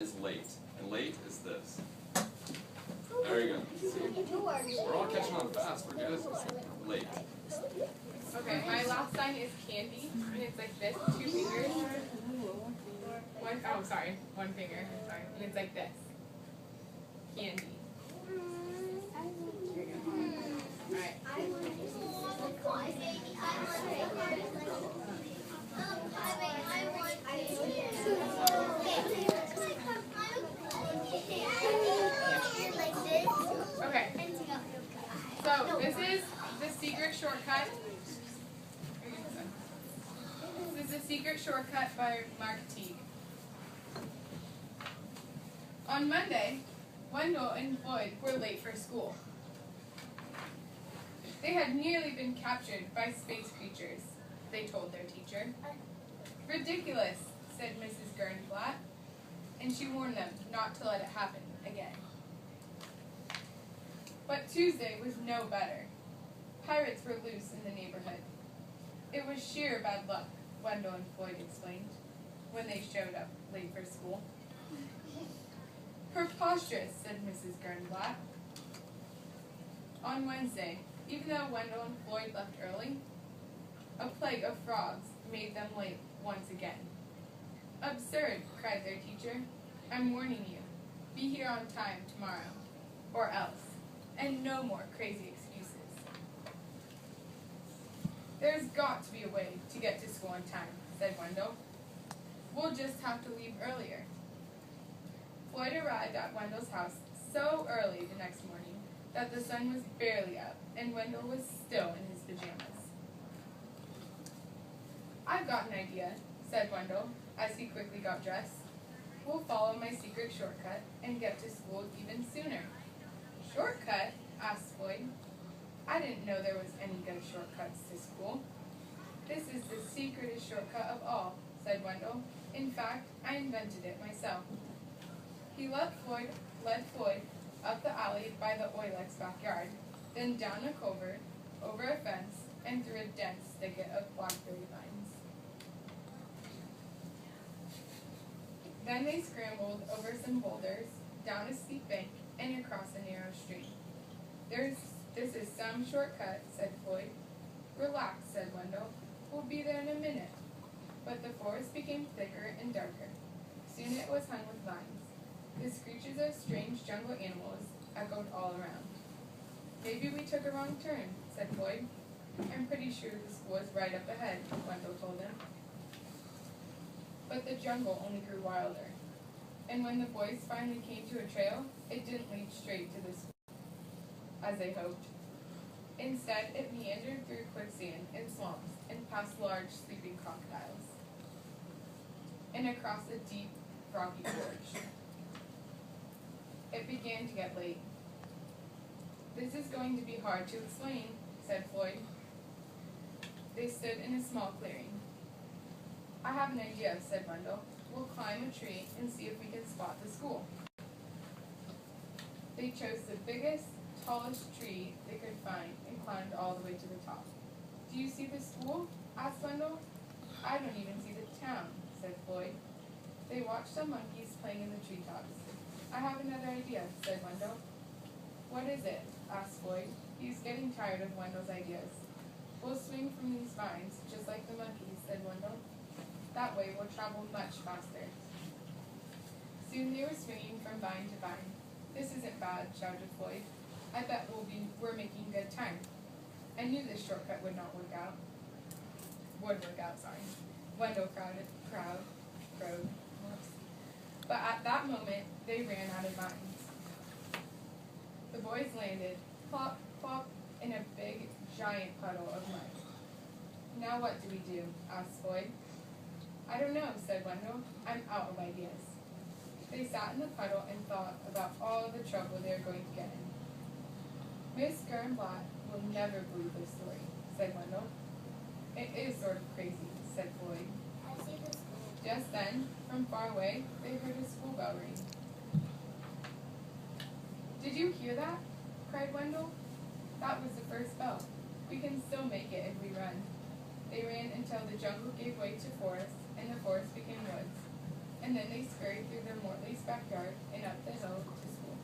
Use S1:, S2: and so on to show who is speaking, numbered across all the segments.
S1: Is late, and late is this. There you go. See? We're all catching on fast. We're good. Late.
S2: Okay, my last sign is candy, and it's like this, 2 fingers. One finger. Sorry, and it's like this. Candy. Okay, so this is the secret shortcut. This is the secret shortcut by Mark Teague. On Monday, Wendell and Floyd were late for school. They had nearly been captured by space creatures, they told their teacher. Ridiculous, said Mrs. Gernblatt, and she warned them not to let it happen again. But Tuesday was no better. Pirates were loose in the neighborhood. It was sheer bad luck, Wendell and Floyd explained, when they showed up late for school. Preposterous, said Mrs. Gernblatt. On Wednesday, even though Wendell and Floyd left early, a plague of frogs made them late once again. Absurd, cried their teacher. I'm warning you. Be here on time tomorrow, or else. And no more crazy excuses. There's got to be a way to get to school on time, said Wendell. We'll just have to leave earlier. Floyd arrived at Wendell's house so early the next morning that the sun was barely up and Wendell was still in his pajamas. I've got an idea, said Wendell as he quickly got dressed. We'll follow my secret shortcut and get to school even sooner. Shortcut? Asked Floyd. I didn't know there was any good shortcuts to school. This is the secretest shortcut of all, said Wendell. In fact, I invented it myself. He led Floyd up the alley by the Oilex backyard, then down a covert, over a fence, and through a dense thicket of blackberry vines. Then they scrambled over some boulders, down a steep bank, and across a narrow street. This is some shortcut, said Floyd. Relax, said Wendell. We'll be there in a minute. But the forest became thicker and darker. Soon it was hung with vines. The screeches of strange jungle animals echoed all around. Maybe we took a wrong turn, said Floyd. I'm pretty sure the school is right up ahead, Wendell told him. But the jungle only grew wilder. And when the boys finally came to a trail, it didn't lead straight to the school, as they hoped. Instead, it meandered through quicksand and swamps and past large sleeping crocodiles, and across a deep, rocky gorge. It began to get late. This is going to be hard to explain, said Floyd. They stood in a small clearing. I have an idea, said Wendell. We'll climb a tree and see if we can spot the school. They chose the biggest, tallest tree they could find and climbed all the way to the top. Do you see the school? Asked Wendell. I don't even see the town, said Floyd. They watched some monkeys playing in the treetops. I have another idea, said Wendell. What is it? Asked Floyd. He's getting tired of Wendell's ideas. We'll swing from these vines, just like the monkeys, said Wendell. That way we'll travel much faster. Soon they were swinging from vine to vine. This isn't bad, shouted Floyd. I bet we're making good time. I knew this shortcut would work out. Wendell crowed. But at that moment, they ran out of vines. The boys landed, plop, plop, in a big, giant puddle of mud. Now what do we do? Asked Floyd. I don't know, said Wendell. I'm out of ideas. They sat in the puddle and thought about all the trouble they were going to get in. Miss Gernblatt will never believe this story, said Wendell. It is sort of crazy, said Floyd.
S3: I see the school.
S2: Just then, from far away, they heard a school bell ring. Did you hear that? Cried Wendell. That was the first bell. We can still make it if we run. They ran until the jungle gave way to forest, and the forest became woods. and then they scurried through their Morley's backyard and up the hill to school.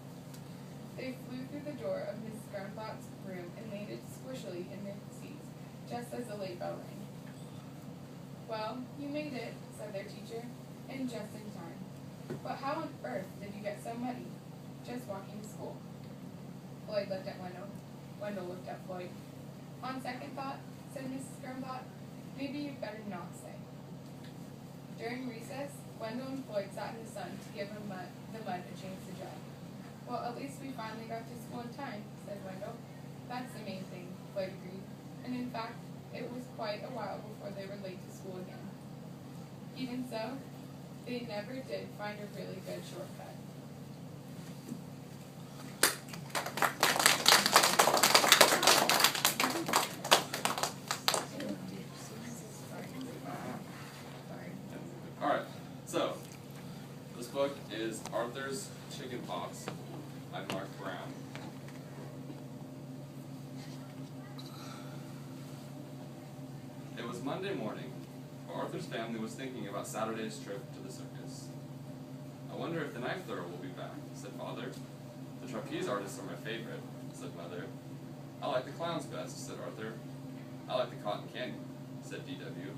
S2: They flew through the door of Mrs. Groundhop's room and landed squishily in their seats, just as the late bell rang. "Well, you made it," said their teacher, "and just in time. But how on earth did you get so muddy, just walking to school?" Floyd looked at Wendell. Wendell looked at Floyd. "On second thought," said Mrs. Groundhop, "maybe you'd better not say." During recess, Wendell and Floyd sat in the sun to give the mud a chance to dry. "Well, at least we finally got to school in time," said Wendell. "That's the main thing," Floyd agreed. And in fact, it was quite a while before they were late to school again. Even so, they never did find a really good shortcut.
S1: Alright, so, this book is Arthur's Chicken Pox by Mark Brown. It was Monday morning, but Arthur's family was thinking about Saturday's trip to the circus. "I wonder if the knife thrower will be back," said Father. "The trapeze artists are my favorite," said Mother. "I like the clowns best," said Arthur. "I like the cotton candy," said D.W.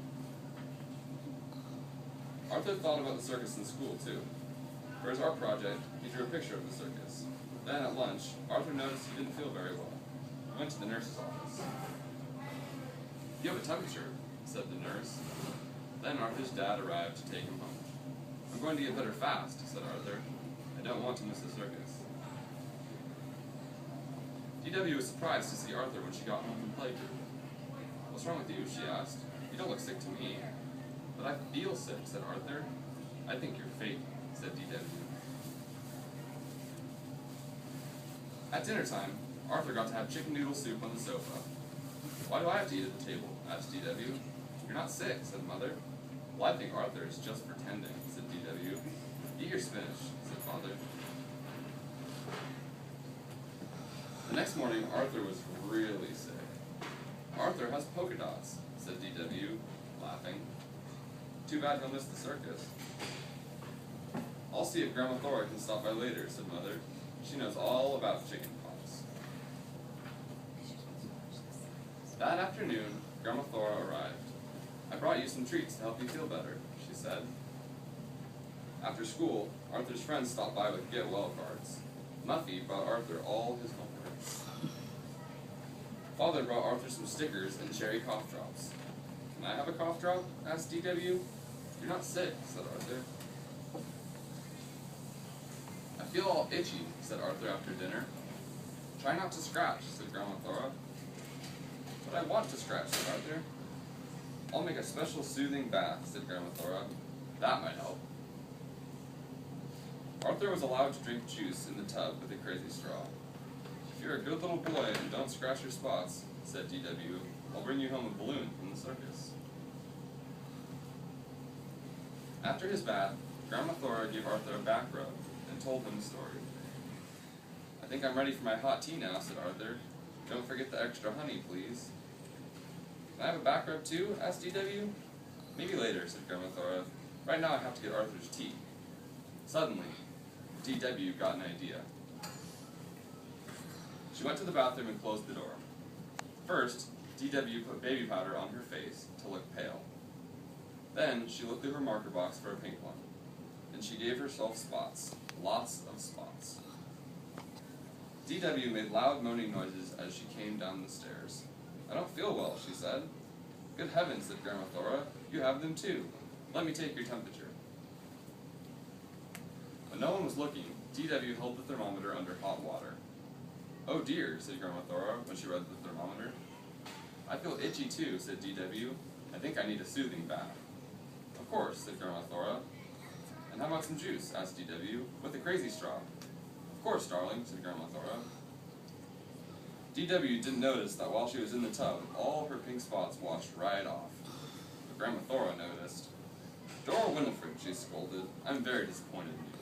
S1: Arthur thought about the circus in school, too. For his art project, he drew a picture of the circus. Then, at lunch, Arthur noticed he didn't feel very well. He went to the nurse's office. "You have a temperature," said the nurse. Then Arthur's dad arrived to take him home. "I'm going to get better fast," said Arthur. "I don't want to miss the circus." D.W. was surprised to see Arthur when she got home from playgroup. "What's wrong with you?" she asked. "You don't look sick to me." "But I feel sick," said Arthur. "I think you're fake," said D.W. At dinner time, Arthur got to have chicken noodle soup on the sofa. "Why do I have to eat at the table?" asked D.W. "You're not sick," said Mother. "Well, I think Arthur is just pretending," said D.W. "Eat your spinach," said Father. The next morning, Arthur was really sick. "Arthur has polka dots," said D.W., laughing. "Too bad he'll miss the circus." "I'll see if Grandma Thora can stop by later," said Mother. "She knows all about chicken pox." That afternoon, Grandma Thora arrived. "I brought you some treats to help you feel better," she said. After school, Arthur's friends stopped by with get well cards. Muffy brought Arthur all his homework. Father brought Arthur some stickers and cherry cough drops. "Can I have a cough drop?" asked D.W. "You're not sick," said Arthur. "I feel all itchy," said Arthur after dinner. "Try not to scratch," said Grandma Thora. "But I want to scratch," said Arthur. "I'll make a special soothing bath," said Grandma Thora. "That might help." Arthur was allowed to drink juice in the tub with a crazy straw. "If you're a good little boy and don't scratch your spots," said D.W., "I'll bring you home a balloon from the circus." After his bath, Grandma Thora gave Arthur a back rub and told him the story. "I think I'm ready for my hot tea now," said Arthur. "Don't forget the extra honey, please." "Can I have a back rub too?" asked D.W. "Maybe later," said Grandma Thora. "Right now I have to get Arthur's tea." Suddenly, D.W. got an idea. She went to the bathroom and closed the door. First, D.W. put baby powder on her face to look pale. Then, she looked through her marker box for a pink one. And she gave herself spots. Lots of spots. D.W. made loud moaning noises as she came down the stairs. "I don't feel well," she said. "Good heavens," said Grandma Thora. "You have them too. Let me take your temperature." When no one was looking, D.W. held the thermometer under hot water. "Oh dear," said Grandma Thora when she read the thermometer. "I feel itchy too," said D.W. "I think I need a soothing bath." "Of course," said Grandma Thora. "And how about some juice?" asked D.W. "With a crazy straw." "Of course, darling," said Grandma Thora. D.W. didn't notice that while she was in the tub, all her pink spots washed right off. But Grandma Thora noticed. "Dora Winifred," she scolded, "I'm very disappointed in you."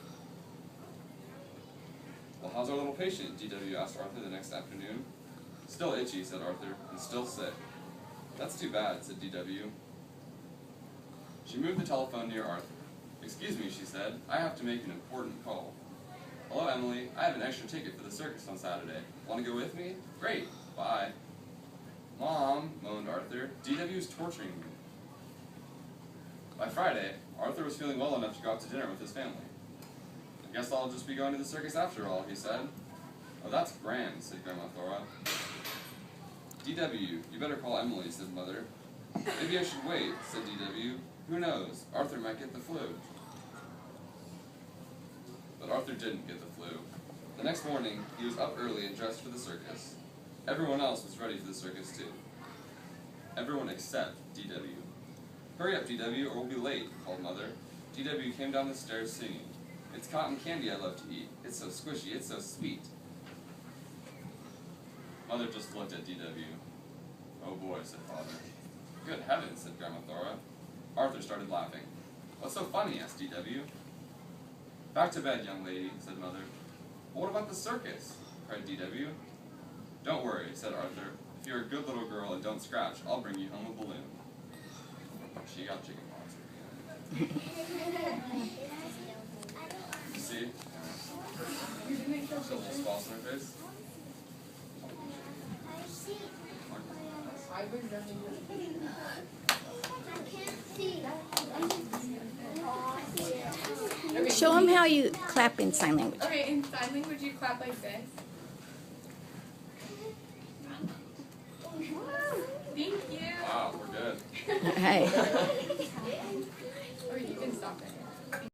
S1: "Well, how's our little patient?" D.W. asked Arthur the next afternoon. "Still itchy," said Arthur, "and still sick." "That's too bad," said D.W. She moved the telephone near Arthur. Excuse me, she said. I have to make an important call. Hello, Emily. I have an extra ticket for the circus on Saturday. Want to go with me? Great. Bye. Mom, moaned Arthur. DW's torturing me. By Friday, Arthur was feeling well enough to go out to dinner with his family. I guess I'll just be going to the circus after all, he said. Oh, that's grand, said Grandma Thora. DW, you better call Emily, said Mother. Maybe I should wait, said DW. Who knows? Arthur might get the flu. But Arthur didn't get the flu. The next morning, he was up early and dressed for the circus. Everyone else was ready for the circus, too. Everyone except DW. Hurry up, DW, or we'll be late, called Mother. DW came down the stairs singing. It's cotton candy I love to eat. It's so squishy, it's so sweet. Mother just looked at DW. Oh boy, said Father. Good heavens, said Grandma Thora. Arthur started laughing. What's so funny, asked DW. Back to bed, young lady, said Mother. Well, what about the circus? Cried DW. Don't worry, said Arthur. If you're a good little girl and don't scratch, I'll bring you home a balloon. She got chicken pox at the end. You see?
S2: You didn't show
S1: So little
S2: pictures?
S1: spots in her face.
S2: I was running with Okay,
S3: Show them how you clap in sign language.
S2: Okay, in sign language you clap like this. Thank you.
S1: Wow, we're good.
S3: Hey.
S2: Or you can stop it.